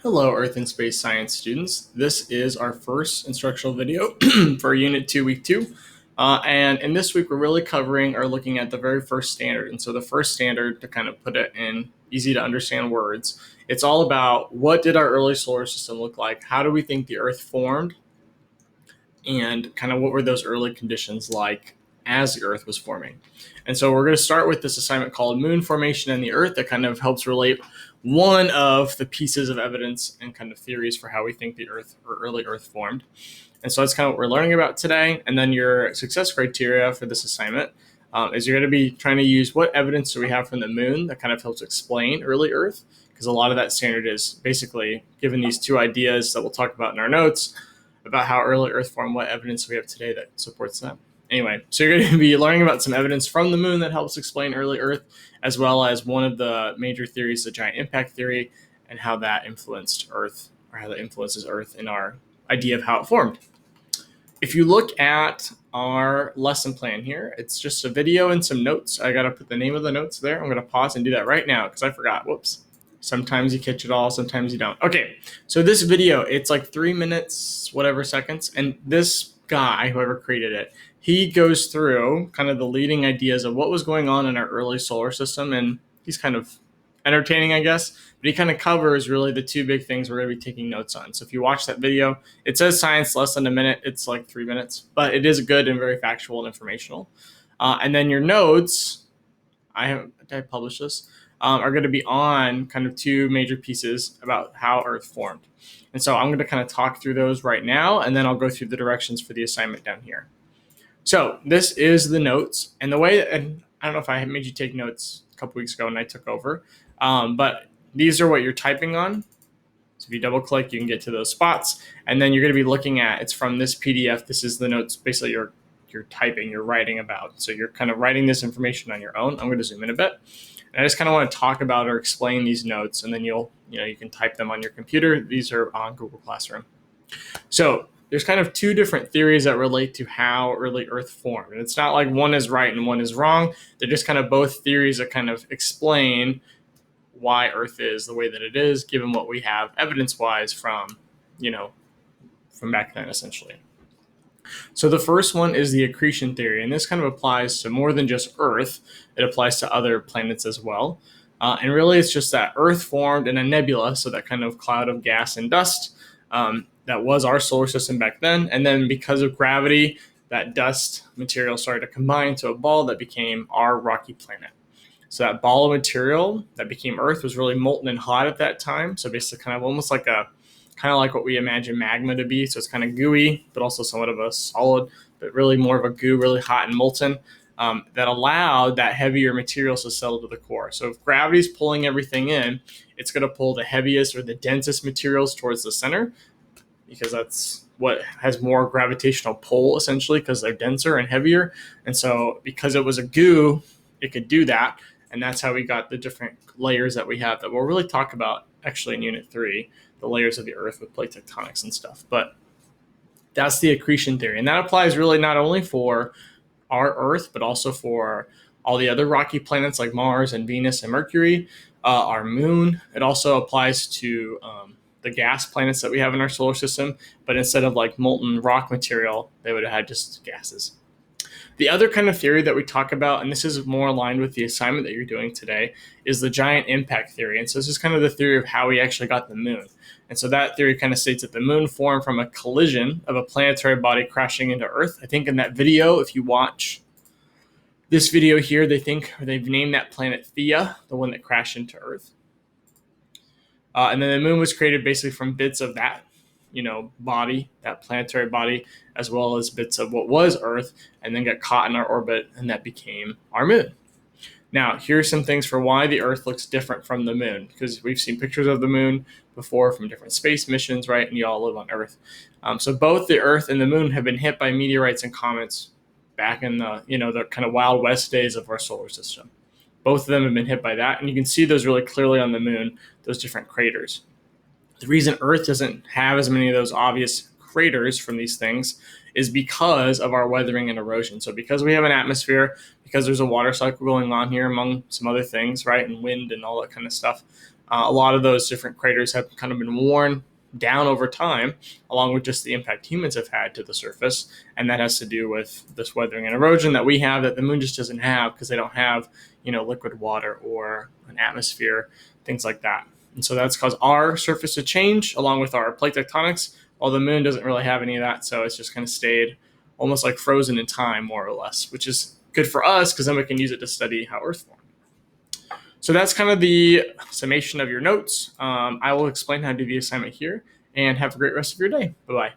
Hello, Earth and Space Science students. This is our first instructional video for Unit 2, Week 2. And in this week, we're really covering or looking at the very first standard. And so the first standard, to kind of put it in easy to understand words, it's all about what did our early solar system look like? How do we think the Earth formed? And kind of what were those early conditions like as the Earth was forming? And so we're going to start with this assignment called Moon Formation and the Earth that kind of helps relate one of the pieces of evidence and kind of theories for how we think the Earth or early Earth formed. And so that's kind of what we're learning about today. And then your success criteria for this assignment is you're going to be trying to use what evidence do we have from the moon that kind of helps explain early Earth, because a lot of that standard is basically given these two ideas that we'll talk about in our notes about how early Earth formed, what evidence we have today that supports that. Anyway, so you're going to be learning about some evidence from the moon that helps explain early Earth, as well as one of the major theories, the giant impact theory, and how that influenced Earth, or how that influences Earth in our idea of how it formed. If you look at our lesson plan here, it's just a video and some notes. I got to put the name of the notes there. I'm going to pause and do that right now because I forgot. Whoops. Sometimes you catch it all, sometimes you don't. Okay, so this video, it's like 3 minutes, whatever seconds, and this guy, whoever created it, he goes through kind of the leading ideas of what was going on in our early solar system, and he's kind of entertaining, I guess, but he kind of covers really the two big things we're going to be taking notes on. So if you watch that video, it says science less than a minute. It's like 3 minutes, but it is good and very factual and informational. And then your notes, I published this, are going to be on kind of two major pieces about how Earth formed. And so I'm going to kind of talk through those right now, and then I'll go through the directions for the assignment down here. So this is the notes, and the way, and I don't know if I made you take notes a couple weeks ago when I took over, but these are what you're typing on. So if you double click, you can get to those spots, and then you're going to be looking at, it's from this PDF. This is the notes, basically you're typing, you're writing about. So you're kind of writing this information on your own. I'm going to zoom in a bit. And I just kind of want to talk about or explain these notes, and then you can type them on your computer. These are on Google Classroom. So there's kind of two different theories that relate to how early Earth formed. And it's not like one is right and one is wrong. They're just kind of both theories that kind of explain why Earth is the way that it is, given what we have evidence-wise from back then, essentially. So the first one is the accretion theory, and this kind of applies to more than just Earth. It applies to other planets as well. And really, it's just that Earth formed in a nebula, so that kind of cloud of gas and dust that was our solar system back then. And then because of gravity, that dust material started to combine to a ball that became our rocky planet. So that ball of material that became Earth was really molten and hot at that time. So basically kind of almost like what we imagine magma to be. So it's kind of gooey, but also somewhat of a solid, but really more of a goo, really hot and molten, that allowed that heavier materials to settle to the core. So if gravity's pulling everything in, it's going to pull the heaviest or the densest materials towards the center, because that's what has more gravitational pull, essentially, because they're denser and heavier. And so because it was a goo, it could do that. And that's how we got the different layers that we have that we'll really talk about actually in Unit 3, the layers of the Earth with plate tectonics and stuff. But that's the accretion theory. And that applies really not only for our Earth, but also for all the other rocky planets like Mars and Venus and Mercury, our moon. It also applies to the gas planets that we have in our solar system, but instead of like molten rock material, they would have had just gases. The other kind of theory that we talk about, and this is more aligned with the assignment that you're doing today, is the giant impact theory. And so this is kind of the theory of how we actually got the moon. And so that theory kind of states that the moon formed from a collision of a planetary body crashing into Earth. I think in that video, if you watch this video here, they've named that planet Theia, the one that crashed into Earth. And then the moon was created basically from bits of that body, that planetary body, as well as bits of what was Earth, and then got caught in our orbit, and that became our moon. Now, here's some things for why the Earth looks different from the moon, because we've seen pictures of the moon before from different space missions, right? And you all live on Earth. So both the Earth and the moon have been hit by meteorites and comets back in the kind of Wild West days of our solar system. Both of them have been hit by that, and you can see those really clearly on the moon, those different craters. The reason Earth doesn't have as many of those obvious craters from these things is because of our weathering and erosion. So because we have an atmosphere, because there's a water cycle going on here among some other things, right, and wind and all that kind of stuff, A lot of those different craters have kind of been worn down over time, along with just the impact humans have had to the surface. And that has to do with this weathering and erosion that we have that the moon just doesn't have, because they don't have, liquid water or an atmosphere, things like that. And so that's caused our surface to change along with our plate tectonics, while the moon doesn't really have any of that. So it's just kind of stayed almost like frozen in time, more or less, which is good for us because then we can use it to study how Earth formed. So that's kind of the summation of your notes. I will explain how to do the assignment here, and have a great rest of your day. Bye-bye.